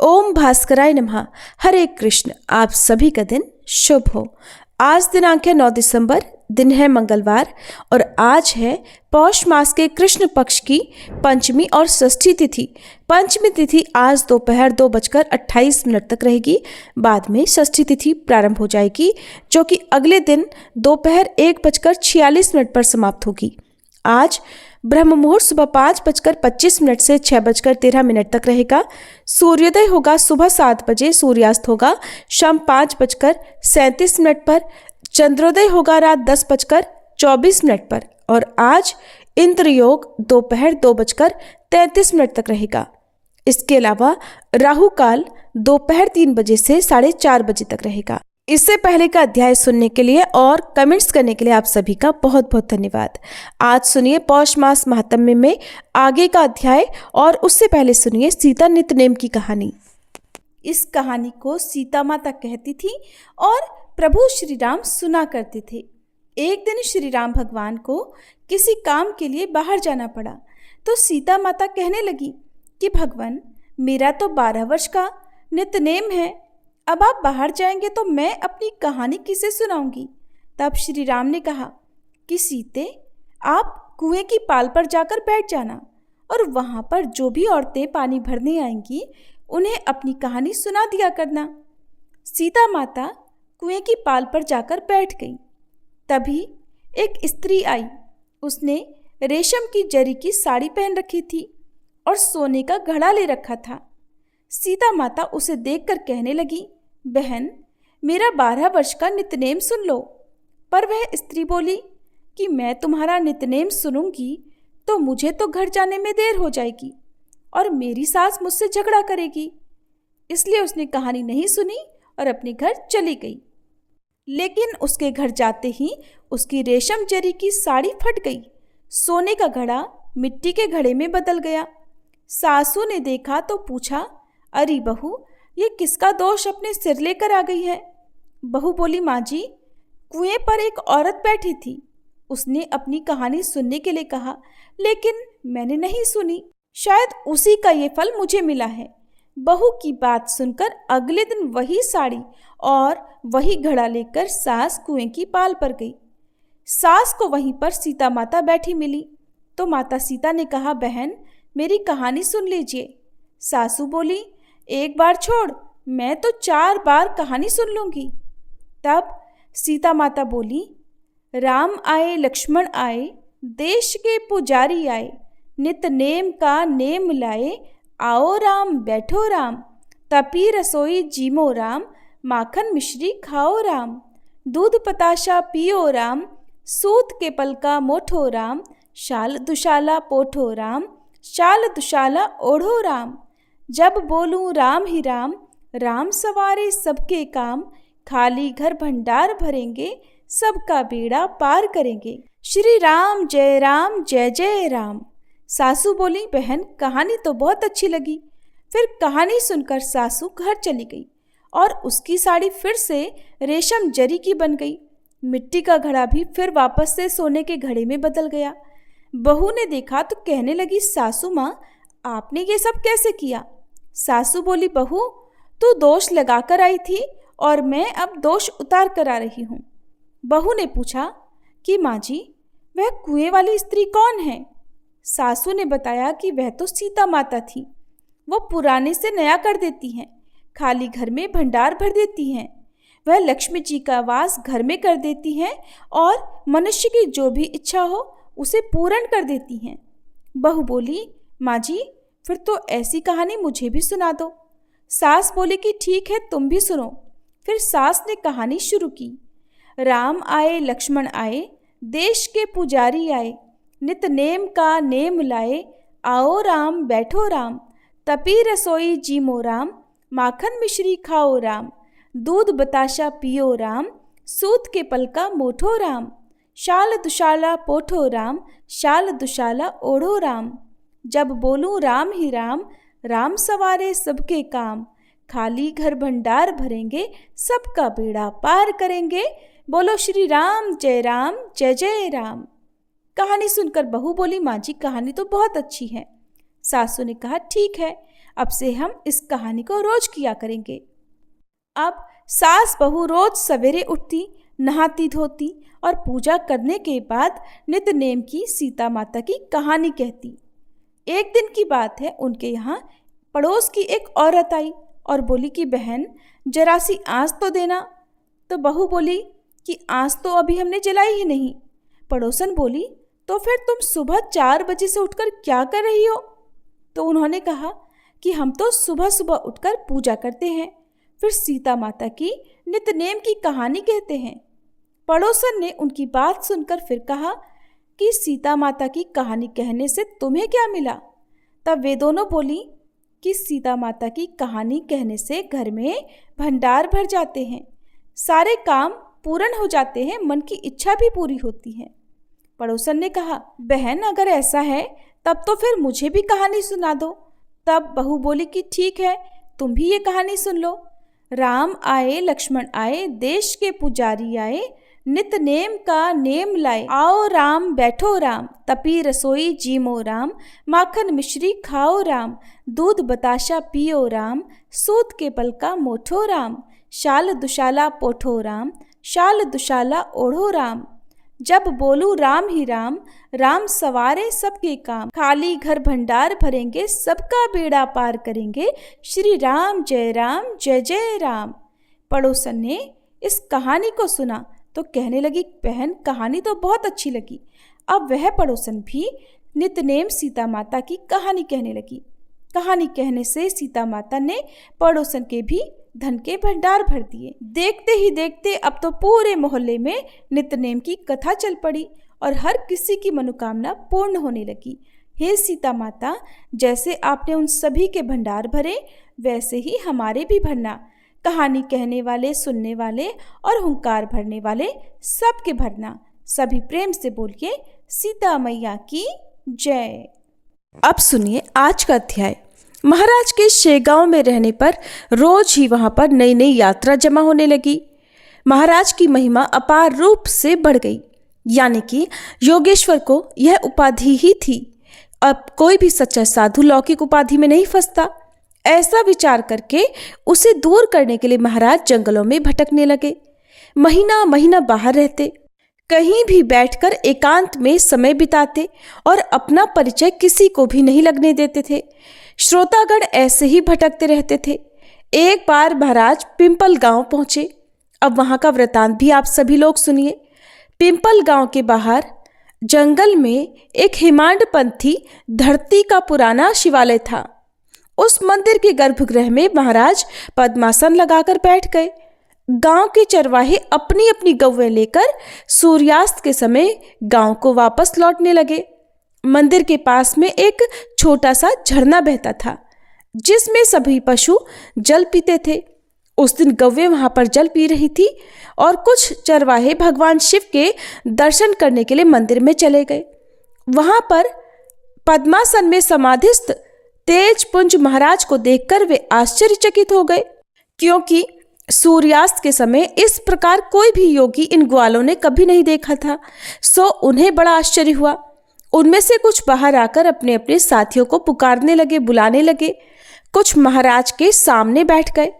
ओम भास्कराय नमः। हरे कृष्ण। आप सभी का दिन शुभ हो। आज दिनांक है 9 दिसंबर, दिन है मंगलवार और आज है पौष मास के कृष्ण पक्ष की पंचमी और षष्ठी तिथि। पंचमी तिथि आज दोपहर 2:28 तक रहेगी। बाद में षष्ठी तिथि प्रारंभ हो जाएगी जो कि अगले दिन दोपहर 1:46 पर समाप्त होगी। आज ब्रह्म मुहूर्त सुबह 5:25 से 6:13 तक रहेगा। सूर्योदय होगा सुबह 7 बजे, सूर्यास्त होगा शाम 5:37 पर, चंद्रोदय होगा रात 10:24 पर और आज इंद्र योग दोपहर 2:33 तक रहेगा। इसके अलावा राहु काल दोपहर 3 बजे से 4:30 बजे तक रहेगा। इससे पहले का अध्याय सुनने के लिए और कमेंट्स करने के लिए आप सभी का बहुत बहुत धन्यवाद। आज सुनिए पौष मास महात्म्य में आगे का अध्याय और उससे पहले सुनिए सीता नित्यनेम की कहानी। इस कहानी को सीता माता कहती थी और प्रभु श्री राम सुना करते थे। एक दिन श्री राम भगवान को किसी काम के लिए बाहर जाना पड़ा तो सीता माता कहने लगी कि भगवान, मेरा तो 12 वर्ष का नित्यनेम है, अब आप बाहर जाएंगे तो मैं अपनी कहानी किसे सुनाऊंगी। तब श्री राम ने कहा कि सीते, आप कुएं की पाल पर जाकर बैठ जाना और वहाँ पर जो भी औरतें पानी भरने आएंगी उन्हें अपनी कहानी सुना दिया करना। सीता माता कुएं की पाल पर जाकर बैठ गई। तभी एक स्त्री आई। उसने रेशम की जरी की साड़ी पहन रखी थी और सोने का घड़ा ले रखा था। सीता माता उसे देखकर कहने लगी, बहन, मेरा 12 वर्ष का नित्यनेम सुन लो। पर वह स्त्री बोली कि मैं तुम्हारा नित्यनेम सुनूंगी तो मुझे तो घर जाने में देर हो जाएगी और मेरी सास मुझसे झगड़ा करेगी। इसलिए उसने कहानी नहीं सुनी और अपने घर चली गई। लेकिन उसके घर जाते ही उसकी रेशम जरी की साड़ी फट गई। सोने का घड़ा मिट्टी के घड़े में बदल गया। सासू ने देखा तो पूछा, अरे बहू, ये किसका दोष अपने सिर लेकर आ गई है। बहू बोली, माँ जी, कुएं पर एक औरत बैठी थी। उसने अपनी कहानी सुनने के लिए कहा, लेकिन मैंने नहीं सुनी। शायद उसी का ये फल मुझे मिला है। बहू की बात सुनकर अगले दिन वही साड़ी और वही घड़ा लेकर सास कुएं की पाल पर गई। सास को वहीं पर सीता माता बैठी मिली तो माता सीता ने कहा, बहन, मेरी कहानी सुन लीजिए। सासू बोली, एक बार छोड़, मैं तो 4 बार कहानी सुन लूंगी। तब सीता माता बोली, राम आए लक्ष्मण आए, देश के पुजारी आए, नित नेम का नेम लाए, आओ राम बैठो राम, तपी रसोई जीमो राम, माखन मिश्री खाओ राम, दूध पताशा पियो राम, सूत के पलका मोठो राम, शाल दुशाला पोठो राम, शाल दुशाला ओढ़ो राम, जब बोलूं राम ही राम, राम सवारे सबके काम, खाली घर भंडार भरेंगे, सबका बेड़ा पार करेंगे, श्री राम जय जय राम। सासू बोली, बहन, कहानी तो बहुत अच्छी लगी। फिर कहानी सुनकर सासू घर चली गई और उसकी साड़ी फिर से रेशम जरी की बन गई। मिट्टी का घड़ा भी फिर वापस से सोने के घड़े में बदल गया। बहू ने देखा तो कहने लगी, सासू माँ, आपने ये सब कैसे किया। सासू बोली, बहू, तू दोष लगा कर आई थी और मैं अब दोष उतार कर आ रही हूँ। बहू ने पूछा कि माँ जी, वह कुएं वाली स्त्री कौन है। सासू ने बताया कि वह तो सीता माता थी। वो पुराने से नया कर देती हैं, खाली घर में भंडार भर देती हैं। वह लक्ष्मी जी का वास घर में कर देती हैं और मनुष्य की जो भी इच्छा हो उसे पूर्ण कर देती हैं। बहू बोली, माँ जी, फिर तो ऐसी कहानी मुझे भी सुना दो। सास बोली कि ठीक है, तुम भी सुनो। फिर सास ने कहानी शुरू की। राम आए लक्ष्मण आए, देश के पुजारी आए, नित नेम का नेम लाए, आओ राम बैठो राम, तपी रसोई जीमो राम, माखन मिश्री खाओ राम, दूध बताशा पियो राम, सूत के पलका मोठो राम, शाल दुशाला पोठो राम, शाल दुशाला ओढ़ो राम, जब बोलूं राम ही राम, राम सवारे सबके काम, खाली घर भंडार भरेंगे, सबका बेड़ा पार करेंगे, बोलो श्री राम जय जय राम। कहानी सुनकर बहू बोली, माँ जी, कहानी तो बहुत अच्छी है। सासू ने कहा, ठीक है, अब से हम इस कहानी को रोज किया करेंगे। अब सास बहू रोज सवेरे उठती, नहाती धोती और पूजा करने के बाद नित्य नेम की सीता माता की कहानी कहती। एक दिन की बात है, उनके यहाँ पड़ोस की एक औरत आई और बोली कि बहन जरा सी आँच तो देना। तो बहू बोली कि आँच तो अभी हमने जलाई ही नहीं। पड़ोसन बोली तो फिर तुम सुबह 4 बजे से उठकर क्या कर रही हो? तो उन्होंने कहा कि हम तो सुबह सुबह उठकर पूजा करते हैं, फिर सीता माता की नित्य नेम की कहानी कहते हैं। पड़ोसन ने उनकी बात सुनकर फिर कहा कि सीता माता की कहानी कहने से तुम्हें क्या मिला? तब वे दोनों बोली कि सीता माता की कहानी कहने से घर में भंडार भर जाते हैं, सारे काम पूर्ण हो जाते हैं, मन की इच्छा भी पूरी होती है। पड़ोसन ने कहा बहन अगर ऐसा है तब तो फिर मुझे भी कहानी सुना दो। तब बहू बोली कि ठीक है, तुम भी ये कहानी सुन लो। राम आए लक्ष्मण आए, देश के पुजारी आए, नित नेम का नेम लाए। आओ राम बैठो राम, तपी रसोई जीमो राम, माखन मिश्री खाओ राम, दूध बताशा पियो राम, सूत के पल का मोठो राम, शाल दुशाला पोठो राम, शाल दुशाला ओढ़ो राम। जब बोलू राम ही राम, राम सवारे सबके काम, खाली घर भंडार भरेंगे, सबका बेड़ा पार करेंगे, श्री राम जय जय राम। पड़ोसन ने इस कहानी को सुना तो कहने लगी बहन कहानी तो बहुत अच्छी लगी। अब वह पड़ोसन भी नित्यनेम सीता माता की कहानी कहने लगी। कहानी कहने से सीता माता ने पड़ोसन के भी धन के भंडार भर दिए। देखते ही देखते अब तो पूरे मोहल्ले में नित्यनेम की कथा चल पड़ी और हर किसी की मनोकामना पूर्ण होने लगी। हे सीता माता, जैसे आपने उन सभी के भंडार भरे वैसे ही हमारे भी भरना। कहानी कहने वाले, सुनने वाले और हुंकार भरने वाले सबके भरना। सभी प्रेम से बोलिए सीता मैया की जय। अब सुनिए आज का अध्याय। महाराज के शेगांव में रहने पर रोज ही वहां पर नई नई यात्रा जमा होने लगी। महाराज की महिमा अपार रूप से बढ़ गई, यानी कि योगेश्वर को यह उपाधि ही थी। अब कोई भी सच्चा साधु लौकिक उपाधि में नहीं फंसता। ऐसा विचार करके उसे दूर करने के लिए महाराज जंगलों में भटकने लगे। महीना महीना बाहर रहते, कहीं भी बैठकर एकांत में समय बिताते और अपना परिचय किसी को भी नहीं लगने देते थे। श्रोतागण ऐसे ही भटकते रहते थे। एक बार महाराज पिंपल गांव पहुंचे। अब वहां का वृतांत भी आप सभी लोग सुनिए। पिंपल गांव के बाहर जंगल में एक हिमांडपंथी धरती का पुराना शिवालय था। उस मंदिर के गर्भगृह में महाराज पद्मासन लगाकर बैठ गए। गांव के चरवाहे अपनी अपनी गौवें लेकर सूर्यास्त के समय गांव को वापस लौटने लगे। मंदिर के पास में एक छोटा सा झरना बहता था जिसमें सभी पशु जल पीते थे। उस दिन गौवें वहां पर जल पी रही थी और कुछ चरवाहे भगवान शिव के दर्शन करने के लिए मंदिर में चले गए। वहां पर पद्मासन में समाधिस्थ तेजपुंज महाराज को देखकर वे आश्चर्यचकित हो गए, क्योंकि सूर्यास्त के समय इस प्रकार कोई भी योगी इन ग्वालों ने कभी नहीं देखा था। सो उन्हें बड़ा आश्चर्य हुआ। उनमें से कुछ बाहर आकर अपने अपने साथियों को पुकारने लगे, बुलाने लगे। कुछ महाराज के सामने बैठ गए।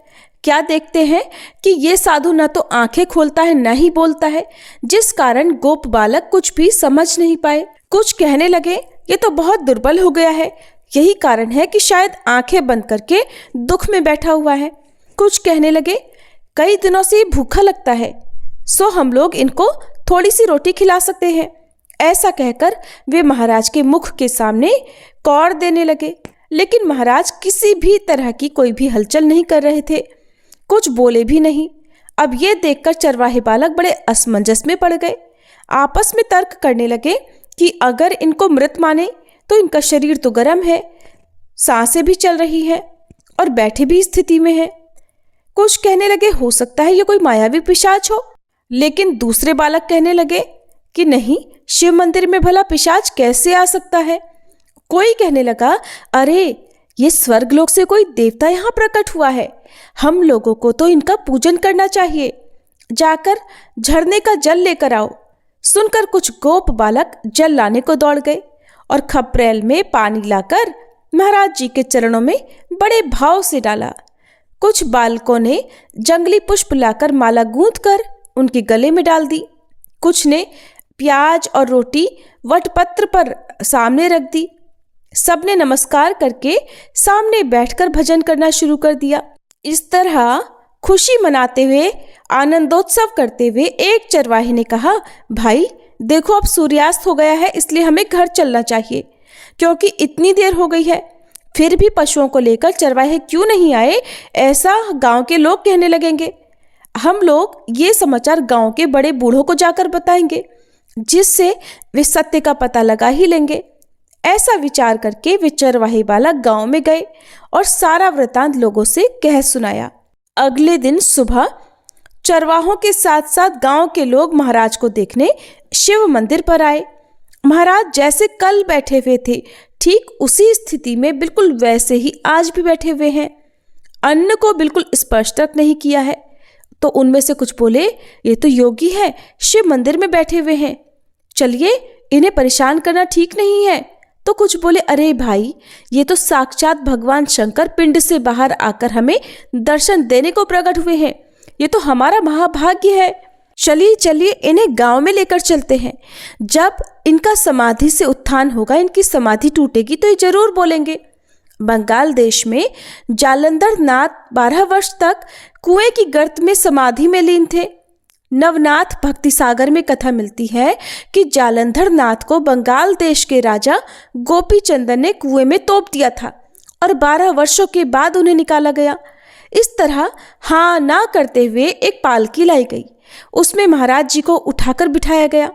क्या देखते हैं कि ये साधु न तो आंखें खोलता है न ही बोलता है, जिस कारण गोप बालक कुछ भी समझ नहीं पाए। कुछ कहने लगे ये तो बहुत दुर्बल हो गया है, यही कारण है कि शायद आंखें बंद करके दुख में बैठा हुआ है। कुछ कहने लगे कई दिनों से भूखा लगता है, सो हम लोग इनको थोड़ी सी रोटी खिला सकते हैं। ऐसा कहकर वे महाराज के मुख के सामने कौड़ देने लगे, लेकिन महाराज किसी भी तरह की कोई भी हलचल नहीं कर रहे थे, कुछ बोले भी नहीं। अब ये देखकर चरवाहे बालक बड़े असमंजस में पड़ गए। आपस में तर्क करने लगे कि अगर इनको मृत माने तो इनका शरीर तो गर्म है, सांसें भी चल रही है और बैठे भी स्थिति में है। कुछ कहने लगे हो सकता है ये कोई मायावी पिशाच हो, लेकिन दूसरे बालक कहने लगे कि नहीं, शिव मंदिर में भला पिशाच कैसे आ सकता है। कोई कहने लगा अरे ये स्वर्गलोक से कोई देवता यहाँ प्रकट हुआ है, हम लोगों को तो इनका पूजन करना चाहिए, जाकर झरने का जल लेकर आओ। सुनकर कुछ गोप बालक जल लाने को दौड़ गए और खपरेल में पानी लाकर महाराज जी के चरणों में बड़े भाव से डाला। कुछ बालकों ने जंगली पुष्प लाकर माला गूंथकर उनके गले में डाल दी। कुछ ने प्याज और रोटी वटपत्र पर सामने रख दी। सबने नमस्कार करके सामने बैठकर भजन करना शुरू कर दिया। इस तरह खुशी मनाते हुए, आनंदोत्सव करते हुए एक चरवाहे ने कहा, भाई देखो अब सूर्यास्त हो गया है, इसलिए हमें घर चलना चाहिए, क्योंकि इतनी देर हो गई है। फिर भी पशुओं को लेकर चरवाहे क्यों नहीं आए, ऐसा गांव के लोग कहने लगेंगे। हम लोग ये समाचार गांव के बड़े बूढ़ों को जाकर बताएंगे, जिससे वे सत्य का पता लगा ही लेंगे। ऐसा विचार करके वे चरवाहे बालक गांव में गए और सारा वृतांत लोगों से कह सुनाया। अगले दिन सुबह चरवाहों के साथ साथ गांव के लोग महाराज को देखने शिव मंदिर पर आए। महाराज जैसे कल बैठे हुए थे, ठीक उसी स्थिति में बिल्कुल वैसे ही आज भी बैठे हुए हैं। अन्न को बिल्कुल स्पर्श तक नहीं किया है। तो उनमें से कुछ बोले, ये तो योगी है, शिव मंदिर में बैठे हुए हैं, चलिए इन्हें परेशान करना ठीक नहीं है। तो कुछ बोले, अरे भाई ये तो साक्षात भगवान शंकर पिंड से बाहर आकर हमें दर्शन देने को प्रकट हुए हैं, ये तो हमारा महाभाग्य है। चलिए चलिए इन्हें गांव में लेकर चलते हैं। जब इनका समाधि से उत्थान होगा, इनकी समाधि टूटेगी तो ये जरूर बोलेंगे। बंगाल देश में जालंधर नाथ 12 वर्ष तक कुएं की गर्त में समाधि में लीन थे। नवनाथ भक्ति सागर में कथा मिलती है कि जालंधर नाथ को बंगाल देश के राजा गोपी चंदन ने कुएं में तोप दिया था और 12 वर्षों के बाद उन्हें निकाला गया। इस तरह हाँ ना करते हुए एक पालकी लाई गई, उसमें महाराज जी को उठाकर बिठाया गया।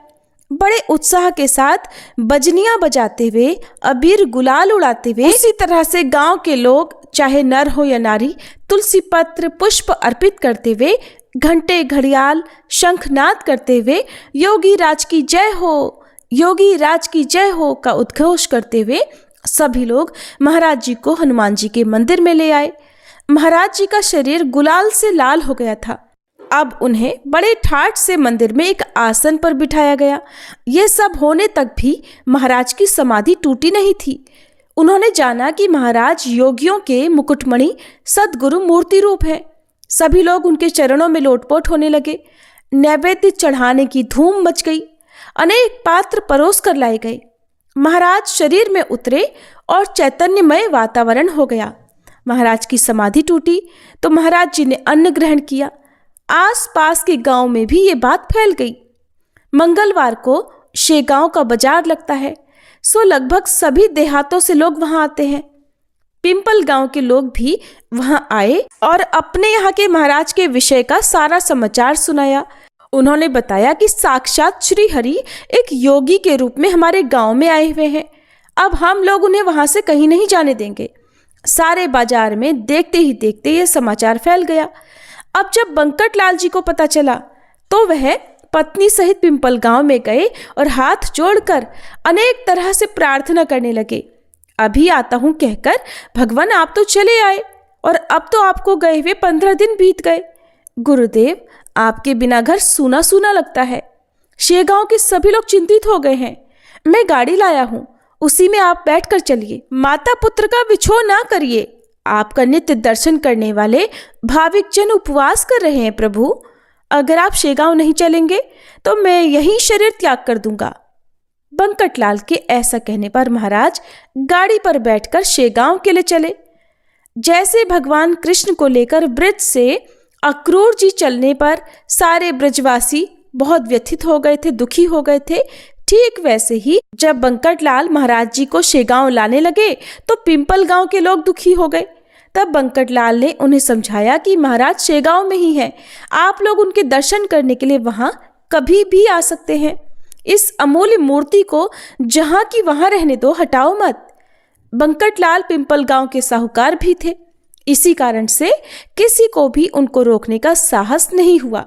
बड़े उत्साह के साथ बजनियां बजाते हुए, अबीर गुलाल उड़ाते हुए, इसी तरह से गांव के लोग चाहे नर हो या नारी तुलसी पत्र पुष्प अर्पित करते हुए, घंटे घड़ियाल शंखनाद करते हुए योगी राज की जय हो, योगी राज की जय हो का उद्घोष करते हुए सभी लोग महाराज जी को हनुमान जी के मंदिर में ले आए। महाराज जी का शरीर गुलाल से लाल हो गया था। अब उन्हें बड़े ठाठ से मंदिर में एक आसन पर बिठाया गया। यह सब होने तक भी महाराज की समाधि टूटी नहीं थी। उन्होंने जाना कि महाराज योगियों के मुकुटमणि सद्गुरु मूर्ति रूप है। सभी लोग उनके चरणों में लोटपोट होने लगे। नैवेद्य चढ़ाने की धूम मच गई। अनेक पात्र परोस कर लाए गए। महाराज शरीर में उतरे और चैतन्यमय वातावरण हो गया। महाराज की समाधि टूटी तो महाराज जी ने अन्न ग्रहण किया। आस पास के गांव में भी ये बात फैल गई। मंगलवार को शेगांव का बाजार लगता है, सो लगभग सभी देहातों से लोग वहां आते हैं। पिंपल गांव के लोग भी वहां आए और अपने यहाँ के महाराज के विषय का सारा समाचार सुनाया। उन्होंने बताया कि साक्षात श्री हरि एक योगी के रूप में हमारे गांव में आए हुए हैं। अब हम लोग उन्हें वहां से कहीं नहीं जाने देंगे। सारे बाजार में देखते ही देखते ये समाचार फैल गया। अब जब बंकट लाल जी को पता चला तो वह पत्नी सहित पिंपल गांव में गए और हाथ जोड़कर अनेक तरह से प्रार्थना करने लगे। अभी आता हूं कहकर भगवान आप तो चले आए और अब तो आपको गए हुए 15 दिन बीत गए। गुरुदेव आपके बिना घर सूना सूना लगता है। शेगांव के सभी लोग चिंतित हो गए हैं। मैं गाड़ी लाया हूं, उसी में आप बैठकर चलिए। माता पुत्र का विछोह ना करिए। आपका नित्य दर्शन करने वाले भाविक जन उपवास कर रहे हैं प्रभु। अगर आप शेगांव नहीं चलेंगे तो मैं यही शरीर त्याग कर दूंगा। बंकटलाल के ऐसा कहने पर महाराज गाड़ी पर बैठकर शेगांव के लिए चले। जैसे भगवान कृष्ण को लेकर ब्रज से अक्रूर जी चलने पर सारे ब्रजवासी बहुत व्यथित हो गए थे, दुखी हो गए थे, ठीक वैसे ही जब बंकटलाल महाराज जी को शेगांव लाने लगे तो पिंपल गांव के लोग दुखी हो गए। तब बंकटलाल ने उन्हें समझाया कि महाराज शेगांव में ही हैं, आप लोग उनके दर्शन करने के लिए वहां कभी भी आ सकते हैं। इस अमूल्य मूर्ति को जहां की वहां रहने दो, हटाओ मत। बंकटलाल पिंपल गांव के साहूकार भी थे। इसी कारण से किसी को भी उनको रोकने का साहस नहीं हुआ।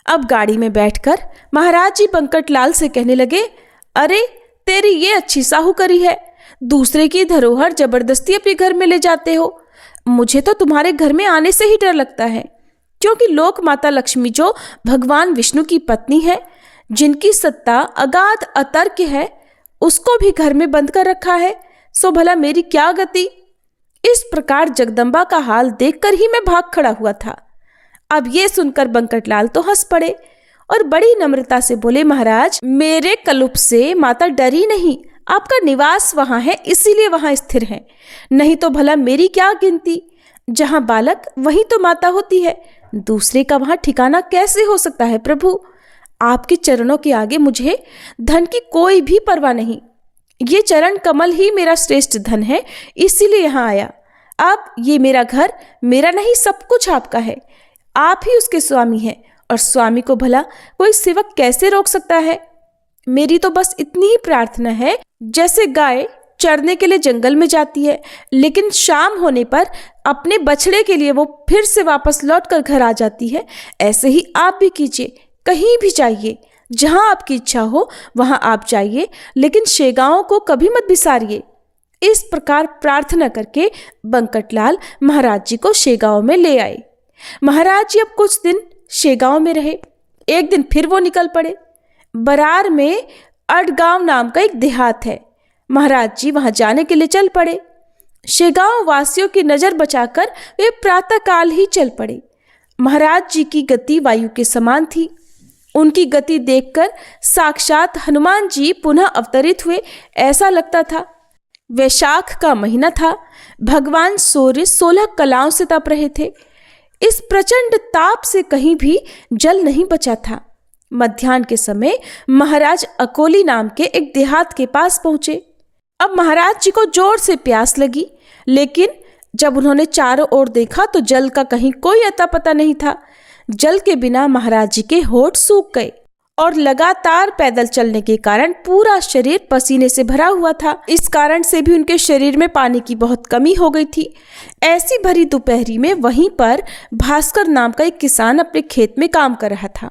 अब गाड़ी में बैठकर महाराज जी बंकटलाल से कहने लगे, अरे तेरी ये अच्छी साहूकारी है, दूसरे की धरोहर जबरदस्ती अपने घर में ले जाते हो। मुझे तो तुम्हारे घर में आने से ही डर लगता है, क्योंकि लोक माता लक्ष्मी जो भगवान विष्णु की पत्नी है, जिनकी सत्ता अगाध अतर्क है, उसको भी घर में बंद कर रखा है। सो भला मेरी क्या गति। इस प्रकार जगदम्बा का हाल देखकर ही मैं भाग खड़ा हुआ था। अब ये सुनकर बंकटलाल तो हंस पड़े और बड़ी नम्रता से बोले, महाराज मेरे कलुप से माता डरी नहीं, आपका निवास वहां है इसीलिए वहां स्थिर है, नहीं तो भला मेरी क्या गिनती। जहां बालक वहीं तो माता होती है, दूसरे का वहां ठिकाना कैसे हो सकता है प्रभु। आपके चरणों के आगे मुझे धन की कोई भी परवाह नहीं, ये चरण कमल ही मेरा श्रेष्ठ धन है, इसीलिए यहाँ आया। अब ये मेरा घर मेरा नहीं, सब कुछ आपका है, आप ही उसके स्वामी हैं, और स्वामी को भला कोई सेवक कैसे रोक सकता है। मेरी तो बस इतनी ही प्रार्थना है, जैसे गाय चरने के लिए जंगल में जाती है, लेकिन शाम होने पर अपने बछड़े के लिए वो फिर से वापस लौटकर घर आ जाती है, ऐसे ही आप भी कीजिए। कहीं भी जाइए, जहां आपकी इच्छा हो वहां आप जाइए, लेकिन शेगांव को कभी मत बिसारिए। इस प्रकार प्रार्थना करके बंकटलाल महाराज जी को शेगांव में ले आए। महाराज जी अब कुछ दिन शेगांव में रहे। एक दिन फिर वो निकल पड़े। बरार में अडगांव नाम का एक देहात है, महाराज जी वहां जाने के लिए चल पड़े। शेगांव वासियों की नजर बचाकर वे प्रातःकाल ही चल पड़े। महाराज जी की गति वायु के समान थी। उनकी गति देखकर साक्षात हनुमान जी पुनः अवतरित हुए ऐसा लगता था। वैशाख का महीना था। भगवान सूर्य 16 कलाओं से तप रहे थे। इस प्रचंड ताप से कहीं भी जल नहीं बचा था। मध्याह्न के समय महाराज अकोली नाम के एक देहात के पास पहुंचे। अब महाराज जी को जोर से प्यास लगी, लेकिन जब उन्होंने चारों ओर देखा तो जल का कहीं कोई अता पता नहीं था। जल के बिना महाराज जी के होठ सूख गए और लगातार पैदल चलने के कारण पूरा शरीर पसीने से भरा हुआ था। इस कारण से भी उनके शरीर में पानी की बहुत कमी हो गई थी। ऐसी भरी दोपहरी में वहीं पर भास्कर नाम का एक किसान अपने खेत में काम कर रहा था।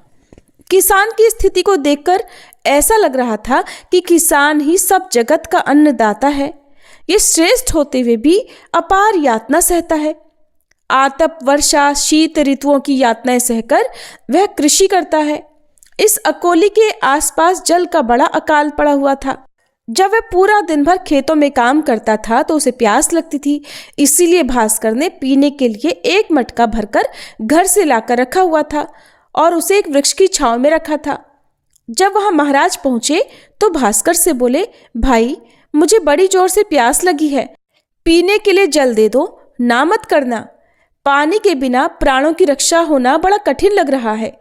किसान की स्थिति को देखकर ऐसा लग रहा था कि किसान ही सब जगत का अन्नदाता है। ये श्रेष्ठ होते हुए भी अपार यातना सहता है। आतप, वर्षा, शीत ऋतुओं की यातनाएं सहकर वह कृषि करता है। इस अकोली के आसपास जल का बड़ा अकाल पड़ा हुआ था। जब वह पूरा दिन भर खेतों में काम करता था तो उसे प्यास लगती थी। इसीलिए भास्कर ने पीने के लिए एक मटका भरकर घर से लाकर रखा हुआ था और उसे एक वृक्ष की छांव में रखा था। जब वहां महाराज पहुंचे तो भास्कर से बोले, भाई मुझे बड़ी जोर से प्यास लगी है, पीने के लिए जल दे दो, ना मत करना। पानी के बिना प्राणों की रक्षा होना बड़ा कठिन लग रहा है,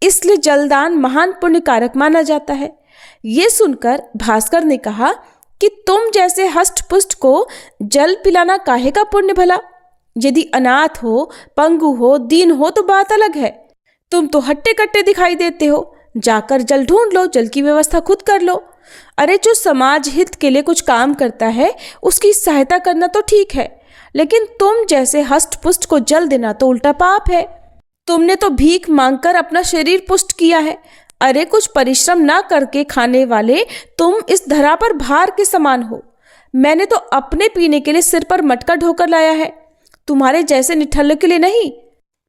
इसलिए जलदान महान पुण्य कारक माना जाता है। ये सुनकर भास्कर ने कहा कि तुम जैसे हष्ट पुष्ट को जल पिलाना काहे का पुण्य भला। यदि अनाथ हो, पंगु हो, दीन हो तो बात अलग है। तुम तो हट्टे कट्टे दिखाई देते हो। जाकर जल ढूंढ लो, जल की व्यवस्था खुद कर लो। अरे जो समाज हित के लिए कुछ काम करता है उसकी सहायता करना तो ठीक है, लेकिन तुम जैसे हष्ट पुष्ट को जल देना तो उल्टा पाप है। तुमने तो भीख मांगकर अपना शरीर पुष्ट किया है। अरे कुछ परिश्रम ना करके खाने वाले तुम इस धरा पर भार के समान हो। मैंने तो अपने पीने के लिए सिर पर मटका ढोकर लाया है, तुम्हारे जैसे निठल्ले के लिए नहीं।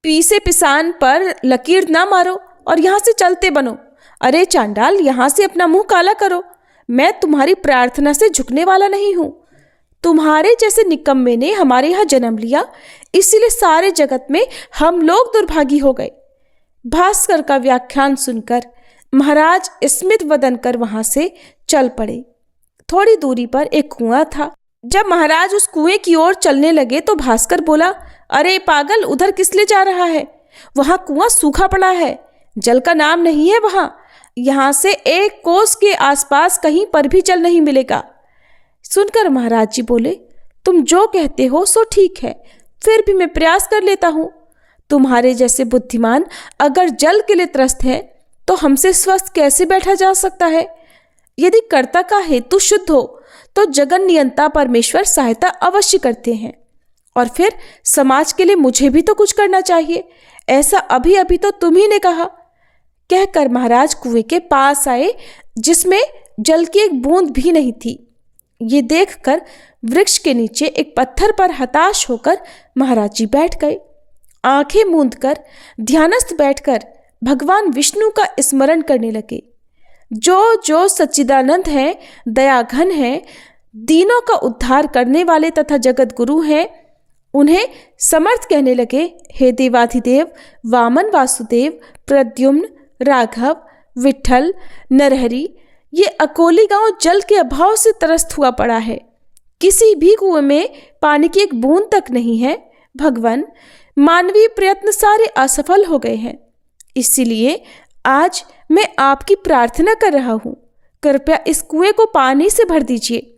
पीसे पिसान पर लकीर ना मारो और यहाँ से चलते बनो। अरे चांडाल, यहाँ से अपना मुंह काला करो। मैं तुम्हारी प्रार्थना से झुकने वाला नहीं हूँ। तुम्हारे जैसे निकम्मे ने हमारे यहाँ जन्म लिया, इसीलिए सारे जगत में हम लोग दुर्भागी हो गए। भास्कर का व्याख्यान सुनकर महाराज स्मित वदन कर वहां से चल पड़े। थोड़ी दूरी पर एक कुआं था। जब महाराज उस कुएं की ओर चलने लगे तो भास्कर बोला, अरे पागल, उधर किस लिए जा रहा है? वहां कुआं सूखा पड़ा है, जल का नाम नहीं है वहां। यहां से 1 कोस के आसपास कहीं पर भी जल नहीं मिलेगा। सुनकर महाराज जी बोले, तुम जो कहते हो सो ठीक है, फिर भी मैं प्रयास कर लेता हूं। तुम्हारे जैसे बुद्धिमान अगर जल के लिए त्रस्त है तो हमसे स्वस्थ कैसे बैठा जा सकता है? यदि कर्ता का हेतु शुद्ध हो तो जगन नियंता परमेश्वर सहायता अवश्य करते हैं। और फिर समाज के लिए मुझे भी तो कुछ करना चाहिए, ऐसा अभी अभी तो तुम ही ने कहा। कहकर महाराज कुएं के पास आए जिसमें जल की एक बूंद भी नहीं थी। ये देखकर वृक्ष के नीचे एक पत्थर पर हताश होकर महाराज जी बैठ गए। आंखें मूंदकर ध्यानस्थ बैठकर भगवान विष्णु का स्मरण करने लगे। जो जो सच्चिदानंद हैं, दयाघन हैं, दीनों का उद्धार करने वाले तथा जगत गुरु हैं, उन्हें समर्थ कहने लगे। हे देवाधिदेव, वामन, वासुदेव, प्रद्युम्न, राघव, विट्ठल, नरहरि, ये अकोली गांव जल के अभाव से त्रस्त हुआ पड़ा है। किसी भी कुएं में पानी की एक बूंद तक नहीं है। भगवान, मानवीय प्रयत्न सारे असफल हो गए हैं, इसीलिए आज मैं आपकी प्रार्थना कर रहा हूं, कृपया इस कुएं को पानी से भर दीजिए।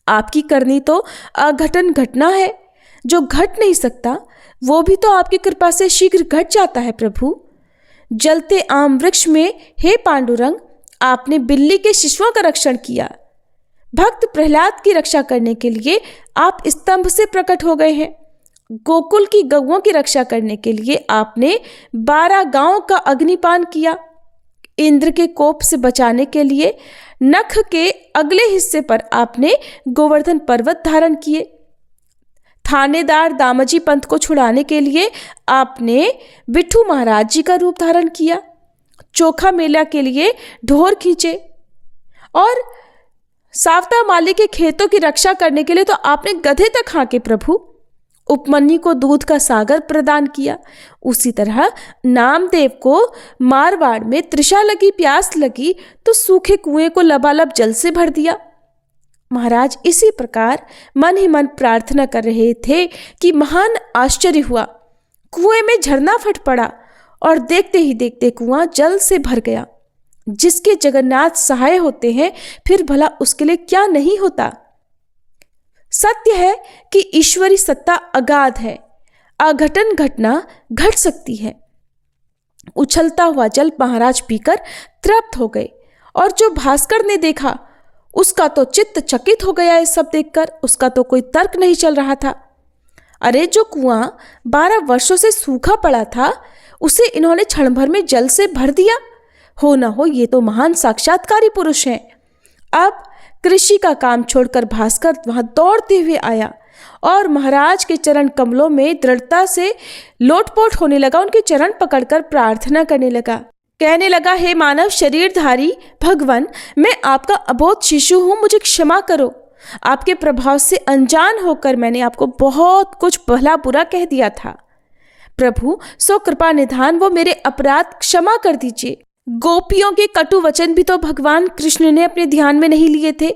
आपकी करनी तो अघटन घटना है, जो घट नहीं सकता वो भी तो आपकी कृपा से शीघ्र घट जाता है। प्रभु, जलते आम वृक्ष में हे पांडुरंग, आपने बिल्ली के शिशुओं का रक्षण किया। भक्त प्रहलाद की रक्षा करने के लिए आप स्तंभ से प्रकट हो गए हैं। गोकुल की गौओं की रक्षा करने के लिए आपने 12 गांवों का अग्निपान किया। इंद्र के कोप से बचाने के लिए नख के अगले हिस्से पर आपने गोवर्धन पर्वत धारण किए। थानेदार दामाजी पंत को छुड़ाने के लिए आपने बिट्ठू महाराज जी का रूप धारण किया। चोखा मेला के लिए ढोर खींचे और सावता माली के खेतों की रक्षा करने के लिए तो आपने गधे तक हाँके। प्रभु, उपमन्यु को दूध का सागर प्रदान किया। उसी तरह नामदेव को मारवाड़ में तृषा लगी, प्यास लगी तो सूखे कुएं को लबालब जल से भर दिया। महाराज इसी प्रकार मन ही मन प्रार्थना कर रहे थे कि महान आश्चर्य हुआ। कुएं में झरना फट पड़ा और देखते ही देखते कुआं जल से भर गया। जिसके जगन्नाथ सहाय होते हैं, फिर भला उसके लिए क्या नहीं होता। सत्य है कि ईश्वरी सत्ता अगाध है, अघटन घटना घट सकती है। उछलता हुआ जल महाराज पीकर तृप्त हो गए और जो भास्कर ने देखा उसका तो चित्त चकित हो गया। ये सब देखकर उसका तो कोई तर्क नहीं चल रहा था। अरे, जो कुआं 12 वर्षों से सूखा पड़ा था उसे इन्होंने क्षण भर में जल से भर दिया। हो न हो ये तो महान साक्षात्कारी पुरुष हैं। अब कृषि का काम छोड़कर भास्कर वहां दौड़ते हुए आया और महाराज के चरण कमलों में दृढ़ता से लोटपोट होने लगा। उनके चरण पकड़कर प्रार्थना करने लगा, कहने लगा, हे मानव शरीरधारी भगवान, मैं आपका अबोध शिशु हूं, मुझे क्षमा करो। आपके प्रभाव से अनजान होकर मैंने आपको बहुत कुछ भला बुरा कह दिया था। प्रभु, सो कृपा निधान वो मेरे अपराध क्षमा कर दीजिए। गोपियों के कटु वचन भी तो भगवान कृष्ण ने अपने ध्यान में नहीं लिए थे।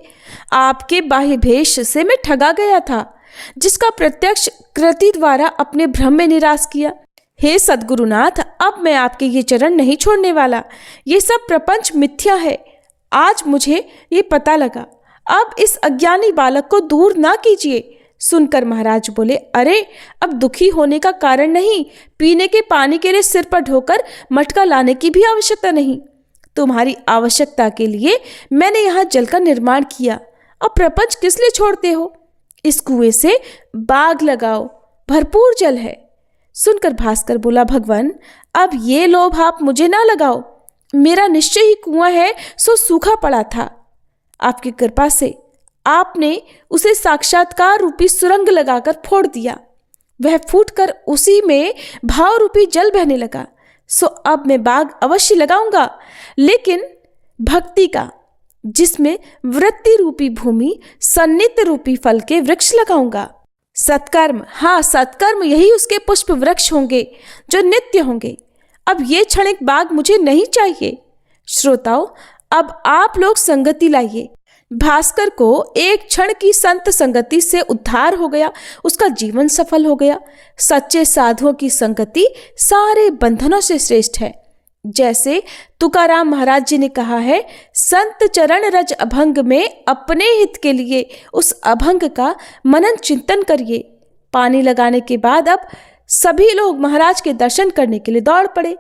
आपके बाह्य भेष से मैं ठगा गया था, जिसका प्रत्यक्ष कृति द्वारा अपने भ्रम में निराश किया। हे सद्गुरुनाथ, अब मैं आपके ये चरण नहीं छोड़ने वाला। ये सब प्रपंच मिथ्या है, आज मुझे ये पता लगा। अब इस अज्ञानी बालक को दूर ना कीजिए। सुनकर महाराज बोले, अरे, अब दुखी होने का कारण नहीं। पीने के पानी के लिए सिर पर ढोकर मटका लाने की भी आवश्यकता नहीं। तुम्हारी आवश्यकता के लिए मैंने यहाँ जल का निर्माण किया। अब प्रपंच किस लिए छोड़ते हो? इस कुएं से बाग लगाओ, भरपूर जल है। सुनकर भास्कर बोला, भगवान, अब ये लोभ आप मुझे ना लगाओ। मेरा निश्चय ही कुआं है, सो सूखा पड़ा था। आपकी कृपा से आपने उसे साक्षात्कार रूपी सुरंग लगाकर फोड़ दिया। वह फूटकर उसी में भाव रूपी जल बहने लगा। सो अब मैं बाग अवश्य लगाऊंगा, लेकिन भक्ति का, जिसमें वृत्ति रूपी भूमि, सन्नित्य रूपी फल के वृक्ष लगाऊंगा। सत्कर्म, हाँ सत्कर्म, यही उसके पुष्प वृक्ष होंगे जो नित्य होंगे। अब ये क्षणिक बाग मुझे नहीं चाहिए। श्रोताओं, अब आप लोग संगति लाइए। भास्कर को एक क्षण की संत संगति से उद्धार हो गया, उसका जीवन सफल हो गया। सच्चे साधुओं की संगति सारे बंधनों से श्रेष्ठ है। जैसे तुकाराम महाराज जी ने कहा है, संत चरण रज अभंग में अपने हित के लिए उस अभंग का मनन चिंतन करिए। पानी लगाने के बाद अब सभी लोग महाराज के दर्शन करने के लिए दौड़ पड़े।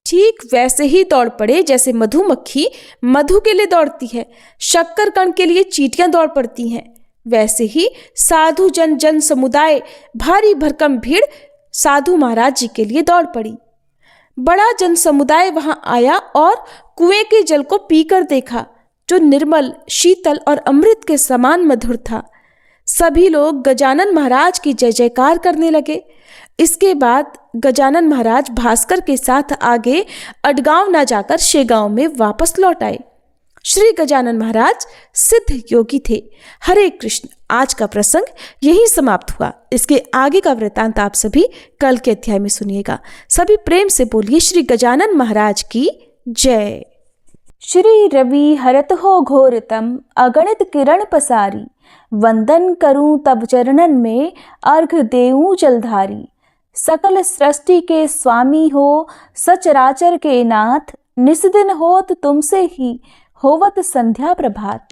ठीक वैसे ही दौड़ पड़े जैसे मधुमक्खी मधु के लिए दौड़ती है, शक्कर कण के लिए चींटियां दौड़ पड़ती हैं। वैसे ही साधु जन समुदाय, भारी भरकम भीड़ साधु महाराज जी के लिए दौड़ पड़ी। बड़ा जन समुदाय वहां आया और कुएं के जल को पीकर देखा, जो निर्मल, शीतल और अमृत के समान मधुर था। सभी लोग गजानन महाराज की जय जयकार करने लगे। इसके बाद गजानन महाराज भास्कर के साथ आगे अडगांव ना जाकर शेगांव में वापस लौट आए। श्री गजानन महाराज सिद्ध योगी थे। हरे कृष्ण। आज का प्रसंग यही समाप्त हुआ। इसके आगे का वृतांत आप सभी कल के अध्याय में सुनिएगा। सभी प्रेम से बोलिए श्री गजानन महाराज की जय। श्री रवि हरत हो घोरतम अगणित किरण पसारी, वंदन करूं तब चरणन में अर्घ देऊं जलधारी। सकल सृष्टि के स्वामी हो सचराचर के नाथ, निस दिन होत तुमसे ही होवत संध्या प्रभात।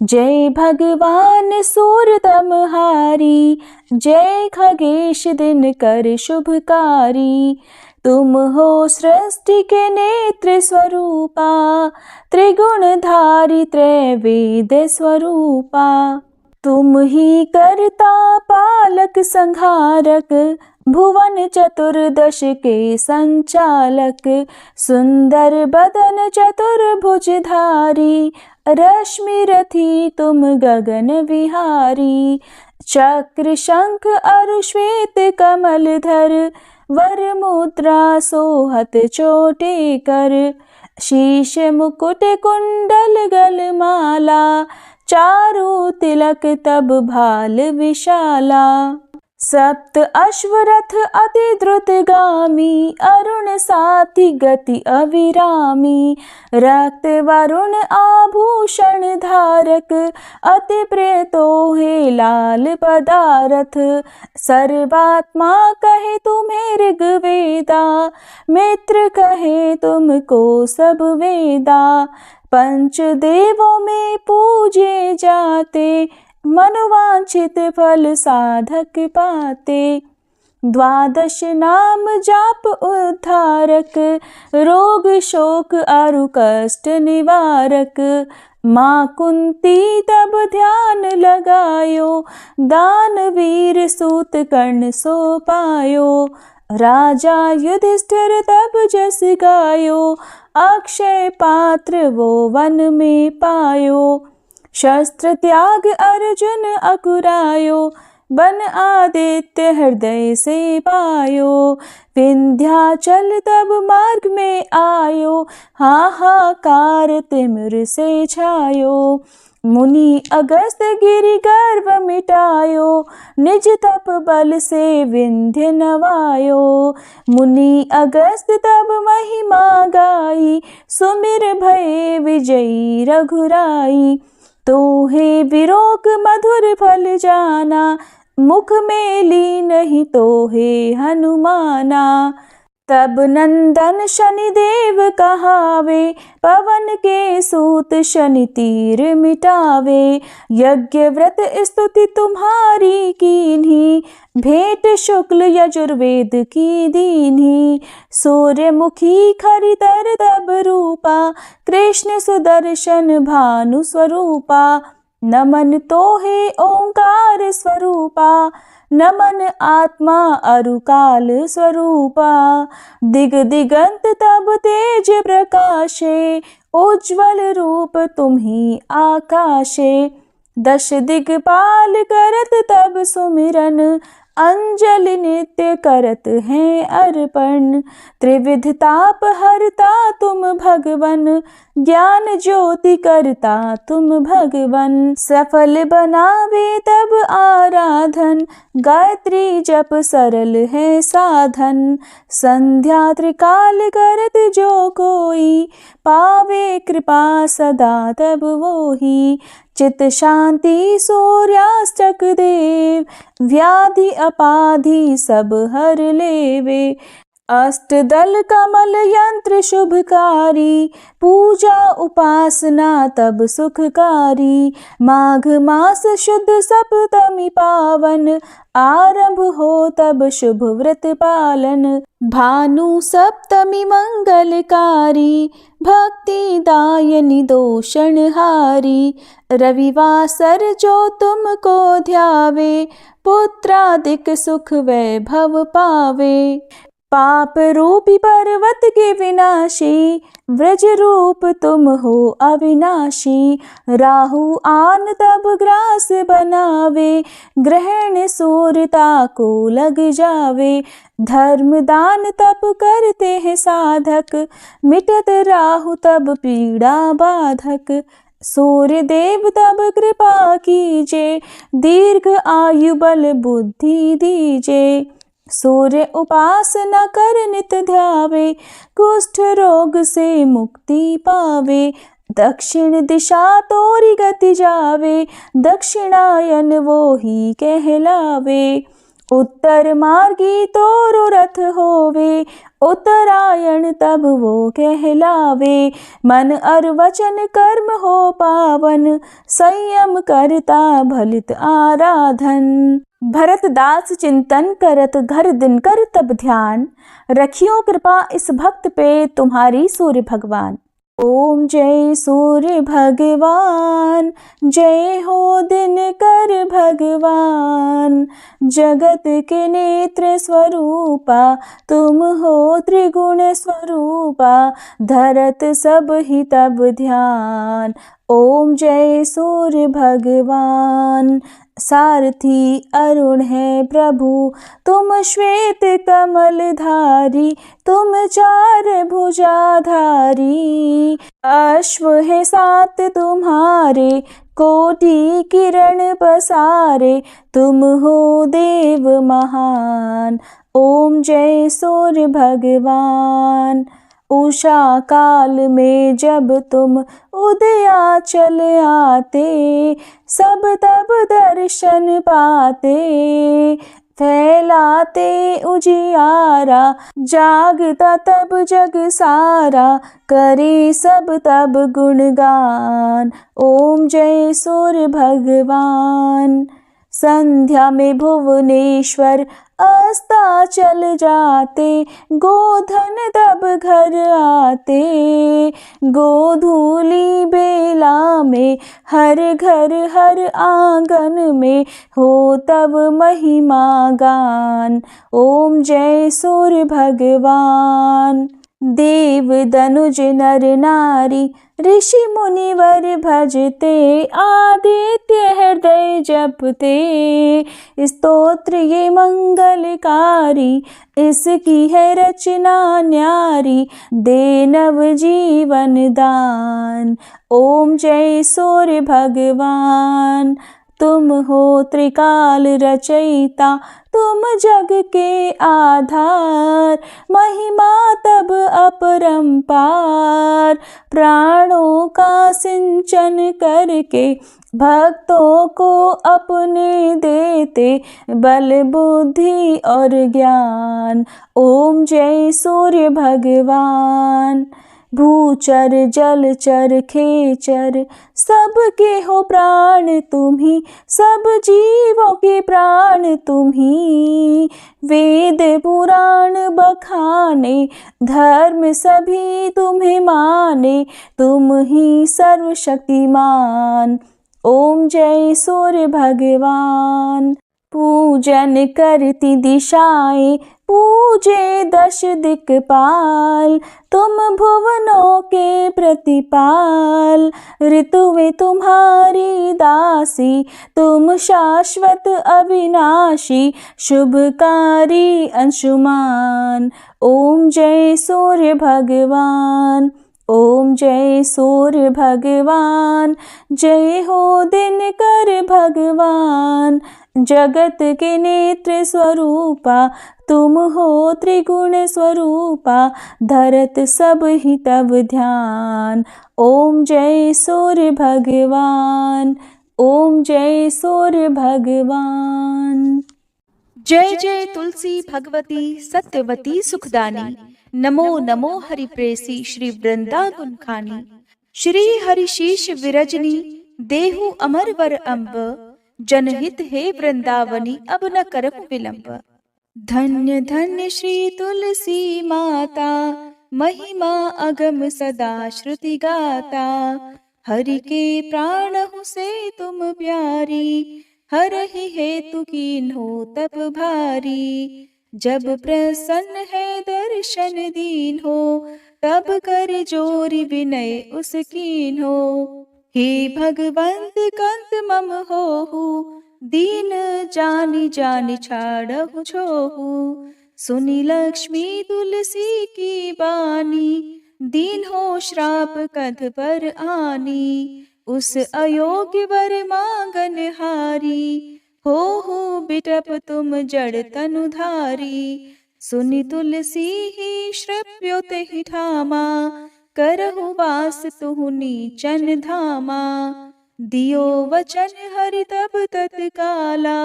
जय भगवान सूरतमहारी, जय खगेश दिन कर शुभकारी। तुम हो सृष्टि के नेत्र स्वरूपा, त्रिगुणधारी त्रैवेद स्वरूपा। तुम ही करता पालक संहारक, भुवन चतुर्दश के संचालक। सुंदर बदन चतुर्भुजधारी, रश्मि रथी तुम गगन विहारी। चक्र शंख अरु श्वेत कमलधर, वर मुद्रा सोहत चोटे कर। शीश मुकुट कुंडल गलमाला, चारु तिलक तब भाल विशाला। सप्त अश्वरथ अति द्रुतगामी, अरुण साथी गति अविरामी। रक्त वरुण आभूषण धारक, अति प्रिय तोहे लाल पदारथ। सर्वात्मा कहे तुम्हें ऋग्वेदा, मित्र कहे तुमको सब वेदा। पंच देवों में पूजे जाते, मनोवांछित फल साधक पाते। द्वादश नाम जाप उद्धारक, रोग शोक अरु कष्ट निवारक। माँ कुंती तब ध्यान लगायो, दानवीर सूत कर्ण सो पायो। राजा युधिष्ठिर तब जस गायो, अक्षय पात्र वो वन में पायो। शस्त्र त्याग अर्जुन अकुरायो, बन आदित्य हृदय से पायो। विंध्याचल तब मार्ग में आयो, हाहाकार तिमिर से छायो। मुनि अगस्त गिरि गर्व मिटायो, निज तप बल से विंध्य नवायो। मुनि अगस्त तब महिमा गाई, सुमिर भये विजयी रघुराई। तोहे विरोक मधुर फल जाना, मुख में ली नहीं तोहे हनुमाना। तब नंदन शनिदेव कहावे, पवन के सूत शनि तीर मिटावे। यज्ञ व्रत स्तुति तुम्हारी कीन्ही, भेंट शुक्ल यजुर्वेद की दीन्ही। सूर्यमुखी खरितर तब रूपा, कृष्ण सुदर्शन भानु स्वरूपा। नमन तोहे ओंकार स्वरूपा, नमन आत्मा अरुकाल स्वरूपा। दिग दिगंत तब तेज प्रकाशे, उज्ज्वल रूप तुम्ही आकाशे। दश दिगपाल करत तब सुमिरन, अंजलि नित्य करत हैं अर्पण। त्रिविध ताप हरता तुम भगवन, ज्ञान ज्योति करता तुम भगवन। सफल बनावे तब आराधन, गायत्री जप सरल है साधन। संध्या त्रिकाल करत जो कोई, पावे कृपा सदा तब वोही। चित शांति सूर्यास्तक देव, व्याधि अपाधि सब हर लेवे। अष्टदल कमल यंत्र शुभकारी, पूजा उपासना तब सुखकारी। माघ मास शुद्ध सप्तमी पावन, आरंभ हो तब शुभ व्रत पालन। भानु सप्तमी मंगलकारी, भक्ति दायनी दोषणहारी। रविवासर जो तुमको ध्यावे, पुत्रादिक सुख वैभव पावे। पाप रूपी पर्वत के विनाशी, व्रज रूप तुम हो अविनाशी। राहु आन तब ग्रास बनावे, ग्रहण सूरता को लग जावे। धर्म दान तप करते हैं साधक, मिटत राहु तब पीड़ा बाधक। सूर्य देव तब कृपा कीजे, दीर्घ आयु बल बुद्धि दीजे। सूर्य उपासना कर नित ध्यावे, कुष्ठ रोग से मुक्ति पावे। दक्षिण दिशा तोरी गति जावे, दक्षिणायन वो ही कहलावे। उत्तर मार्गी तोरो रथ होवे, उत्तरायण तब वो कहलावे। मन और वचन कर्म हो पावन, संयम करता भलित आराधन। भरत दास चिंतन करत घर दिन कर तब ध्यान, रखियो कृपा इस भक्त पे तुम्हारी सूर्य भगवान। ओम जय सूर्य भगवान, जय हो दिनकर भगवान। जगत के नेत्र स्वरूपा, तुम हो त्रिगुण स्वरूपा। धरत सब ही तब ध्यान, ओम जय सूर्य भगवान। सारथी अरुण है प्रभु, तुम श्वेत कमल धारी। तुम चार भुजाधारी, अश्व है सात तुम्हारे। कोटि किरण पसारे, तुम हो देव महान। ओम जय सूर्य भगवान। उषा काल में जब तुम उदयाचल आते, सब तब दर्शन पाते। फैलाते उजियारा, जागता तब जग सारा। करे सब तब गुणगान, ओम जय सूर्य भगवान। संध्या में भुवनेश्वर अस्ताचल जाते, गोधन तब घर आते। गोधूली बेला में हर घर हर आंगन में, हो तब महिमा गान। ओम जय सूर्य भगवान। देव दनुज नर नारी, ऋषि मुनिवर भजते। आदित्य हृदय जपते, स्तोत्र ये मंगलकारी। इसकी है रचना न्यारी, दे नव जीवन दान। ओम जय सूर्य भगवान। तुम हो त्रिकाल रचयिता, तुम जग के आधार। महिमा तब अपरंपार, प्राणों का सिंचन करके। भक्तों को अपने देते, बल बुद्धि और ज्ञान। ओम जय सूर्य भगवान। भूचर जलचर खेचर, सबके हो प्राण तुम्ही। सब जीवों के प्राण तुम्ही। वेद पुराण बखाने, धर्म सभी तुम्हें माने। तुम ही सर्वशक्तिमान, ओम जय सूर्य भगवान। पूजन करती दिशाएं, पूजे दश दिक्पाल। तुम भुवनों के प्रतिपाल, ऋतुएं तुम्हारी दासी। तुम शाश्वत अविनाशी, शुभकारी अंशुमान। ओम जय सूर्य भगवान। ओम जय सूर्य भगवान। जय हो दिनकर भगवान। जगत के नेत्र स्वरूपा, तुम हो त्रिगुण स्वरूपा। धरत सब ही तब ध्यान, ओम जय सूर्य भगवान। ओम जय सूर्य भगवान। जय जय तुलसी भगवती सत्यवती सुखदानी। नमो नमो हरि प्रेसी श्री वृंदावन खानी। श्री हरि शीश विरजनी, देहु अमर वर अम्ब। जनहित हे वृंदावनी, अब न करहु विलंब। धन्य धन्य श्री तुलसी माता, महिमा अगम सदा श्रुति गाता। हरि के प्राणहु से तुम प्यारी, हरहि हेतु कीन्हो तप भारी। जब प्रसन्न है दर्शन दीन हो, तब कर जोरी विनय उस कीन हो। हे भगवंत कंत मम होहु, दीन जानि जानि छाड़हु छोहु। सुनी लक्ष्मी तुलसी की बानी, दीन हो श्राप कध पर आनी। उस अयोग्य वर मांगन हारी, हो बिटप तुम जड़ तनुधारी। सुनि तुलसी ही श्रव्यो तेहि ठामा, करहु वास तुहु नीचन धामा। दियो वचन हरि तब तत्काला,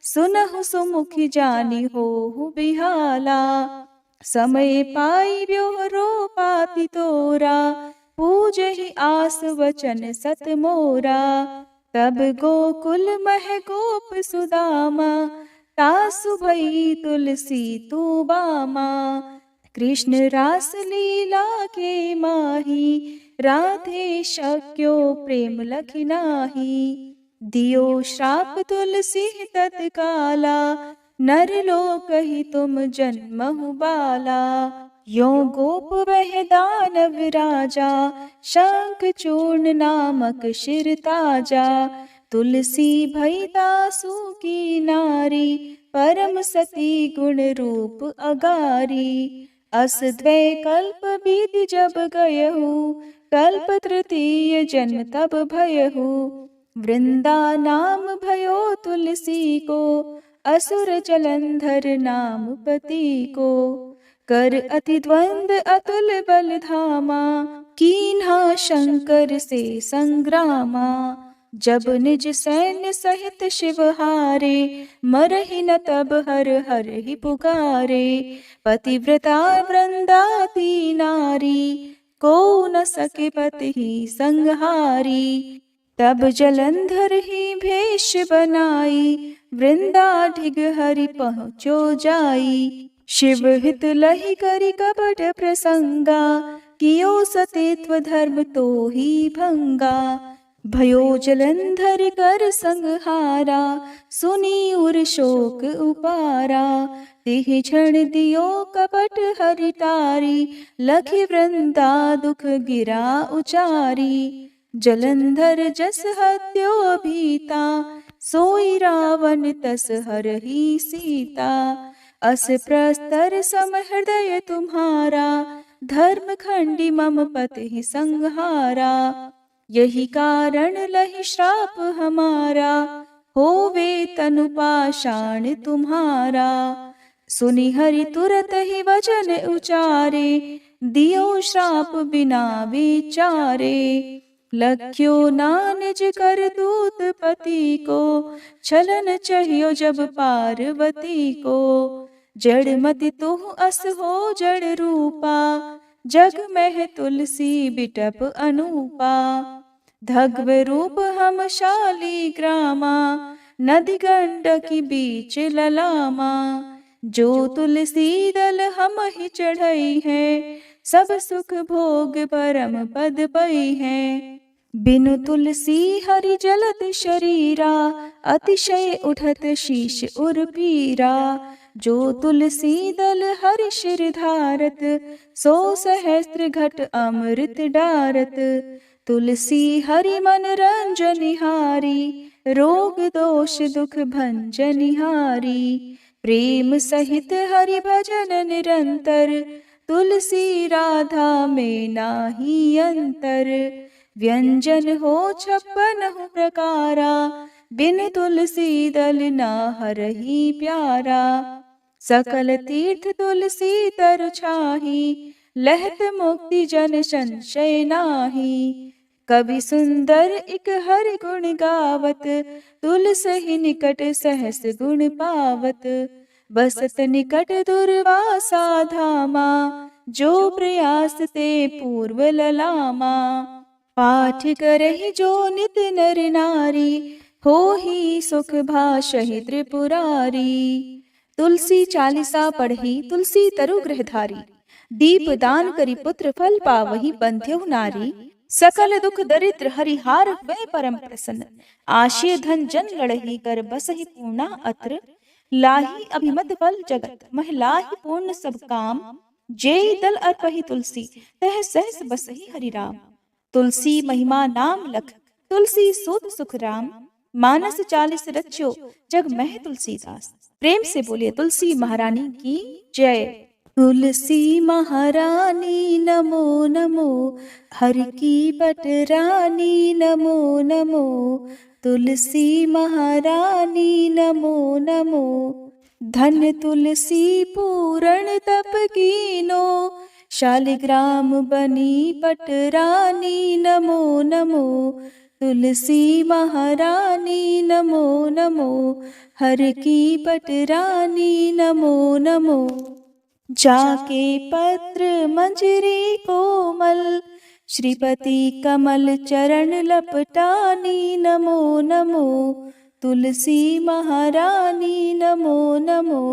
सुनहु सुमुखि जानि होहु बिहाला। समय पाई ब्योहरो पाति तोरा, पूजहि आस वचन सत मोरा। तब गोकुल मह गोप सुदामा, तासु भई तुलसी तू बामा। कृष्ण रास लीला के माही, राधे शक्यो प्रेम लखि नाही। दियो श्राप तुलसी तत्काला, नर लोक ही तुम जन्महु बाला। यो गोप वह दानव राजा, शंख चूर्ण नामक शिर ताजा। तुलसी भई दासु की नारी, परम सती गुण रूप अगारी। अस द्वै कल्प बीति जब गयहु, कल्प तृतीय जन्म तब भयहु। वृंदा नाम भयो तुलसी को, असुर जलंधर नाम पति को। कर अति द्वंद अतुल बल धामा, कीन्हा शंकर से संग्रामा। जब निज सैन्य सहित शिव हारे, मरहि न तब हर हर ही पुकारे। पतिव्रता वृंदाती नारी, को न सके पति ही संहारी। तब जलंधर ही भेष बनाई, वृंदा ढिग हरि पहुँचो जाई। शिव हित लहि करि कपट प्रसंगा, कियो सतीत्व धर्म तो ही भंगा। भयो जलंधर कर संहारा, सुनी उर शोक उपारा। तिहि क्षण दियो कपट हरि तारी, लखि वृंदा दुख गिरा उचारी। जलंधर जस हत्यो भीता, सोई रावण तस हरहि सीता। अस प्रस्तर सम हृदय तुम्हारा, धर्म खंडी मम पति संहारा। यही कारण लहि श्राप हमारा, होवे तनु पाषाण तुम्हारा। सुनि हरि तुरत ही वचन उचारे, दियो श्राप बिना विचारे। लख्यो ना निज कर दूत पति को, छलन चाहियो जब पार्वती को। जड़ मति तुह अस हो जड़ रूपा, जग में तुलसी बिटप अनूपा। धग्व रूप हम शाली ग्रामा, नदी गंडकी बीच ललामा। जो तुलसी दल हम ही चढ़ई है, सब सुख भोग परम पद पई है। बिनु तुलसी हरि जलत शरीरा, अतिशय उठत शीश उर पीरा। जो तुलसी दल हरि शिर धारत, सो सहस्त्र घट अमृत डारत। तुलसी हरि मन रंजनिहारी, रोग दोष दुख भंजनिहारी। प्रेम सहित हरि भजन निरंतर, तुलसी राधा में नाही अंतर। व्यंजन हो 56 प्रकारा, बिन तुलसी दल ना हरहि प्यारा। सकल तीर्थ तुलसी तरु छाही, लहत मुक्ति जन संशय नाही। कवि सुंदर इक हरि गुण गावत, तुलसी निकट सहस गुण पावत। बसत निकट दुर्वासा धामा, जो प्रयास ते पूर्व ललामा। पाठ करहि जो नित नर नारी, हो ही सुख भाषहि त्रिपुरारी। तुलसी चालीसा पढ़ी तुलसी तरु गृहधारी, दीप दान करी पुत्र फल पावहि बंध्यहु नारी। सकल दुख दरिद्र हरिहार हुए परम प्रसन्न, आशय धन जन लड़ही कर बसहि पूर्णा अत्र। लाही अभिमत फल जगत, महिलाहि पूर्ण सब काम। जेहि दल अर्पहि तुलसी, तह सहस बसहि हरि राम। तुलसी महिमा नाम लख, तुलसी सूत सुख राम। मानस 40 रच्यो, जग मह तुलसीदास। प्रेम से बोलिए तुलसी महारानी की जय। तुलसी महारानी नमो नमो, हर की पटरानी नमो नमो। तुलसी महारानी नमो नमो, धन तुलसी पूरण तप कीनो। शालिग्राम बनी पटरानी नमो नमो। तुलसी महारानी नमो नमो, हर की पटरानी नमो नमो। जाके पत्र मंजरी कोमल, श्रीपति कमल चरण लपटानी नमो नमो। तुलसी महारानी नमो नमो,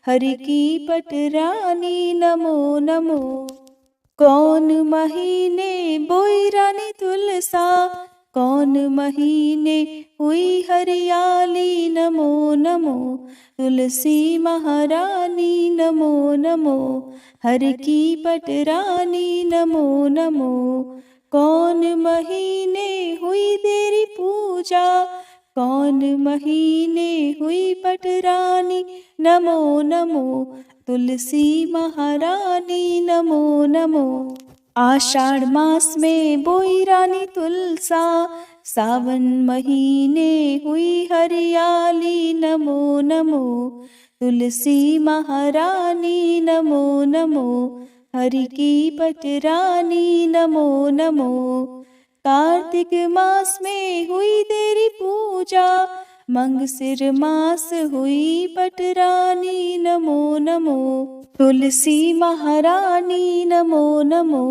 हरि की पटरानी नमो नमो। कौन महीने बोई रानी तुलसा, कौन महीने हुई हरियाली नमो नमो। तुलसी महारानी नमो नमो, हर की पटरानी नमो नमो। कौन महीने हुई तेरी पूजा, कौन महीने हुई पटरानी नमो नमो। तुलसी महारानी नमो नमो। आषाढ़ मास में बोई रानी तुलसा, सावन महीने हुई हरियाली नमो नमो। तुलसी महारानी नमो नमो, हरि की पटरानी नमो नमो। कार्तिक मास में हुई तेरी पूजा, मंगसिर मास हुई पटरानी नमो नमो। तुलसी महारानी नमो नमो,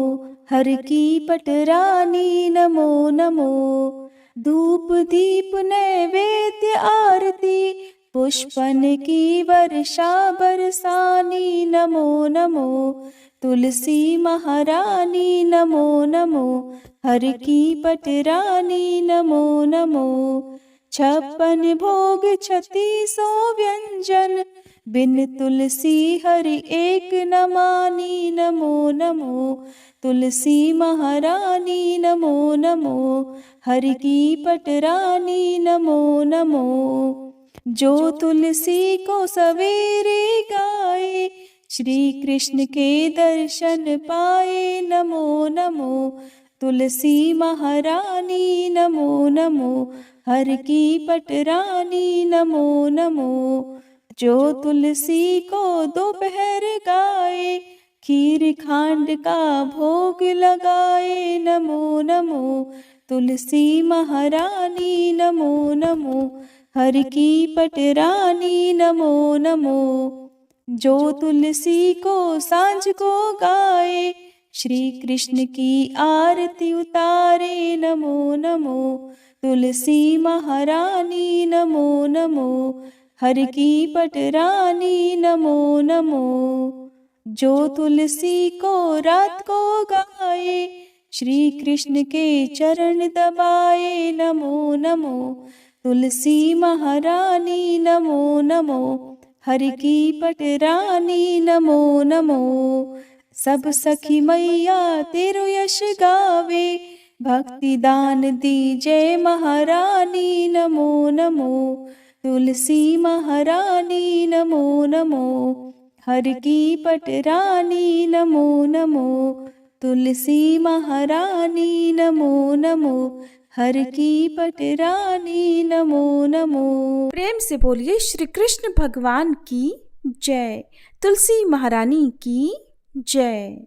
हर की पटरानी नमो नमो। धूप दीप नैवेद्य आरती, पुष्पन की वर्षा बरसानी नमो नमो। तुलसी महारानी नमो नमो, हर की पटरानी नमो नमो। 56 भोग 3600 व्यंजन, बिन तुलसी हरि एक न मानी नमो नमो। तुलसी महारानी नमो नमो, हरि की पटरानी नमो नमो। जो तुलसी को सवेरे गाए, श्री कृष्ण के दर्शन पाए नमो नमो। तुलसी महारानी नमो नमो, हर की पटरानी नमो नमो। जो तुलसी को दोपहर गाए, खीर खांड का भोग लगाए नमो नमो। तुलसी महारानी नमो नमो, हर की पटरानी नमो नमो। जो तुलसी को सांझ को गाए, श्री कृष्ण की आरती उतारे नमो नमो। तुलसी महारानी नमो नमो, हर की पटरानी नमो नमो। जो तुलसी को रात को गाए, श्री कृष्ण के चरण दबाए नमो नमो। तुलसी महारानी नमो नमो, हर की पटरानी नमो नमो। सब सखी मैया तेरो यश गावे, भक्ति दान दीजे महारानी नमो नमो। तुलसी महारानी नमो नमो, हर की पटरानी नमो नमो। तुलसी महारानी नमो नमो, हर की पटरानी नमो नमो। प्रेम से बोलिए श्री कृष्ण भगवान की जय, तुलसी महारानी की जय।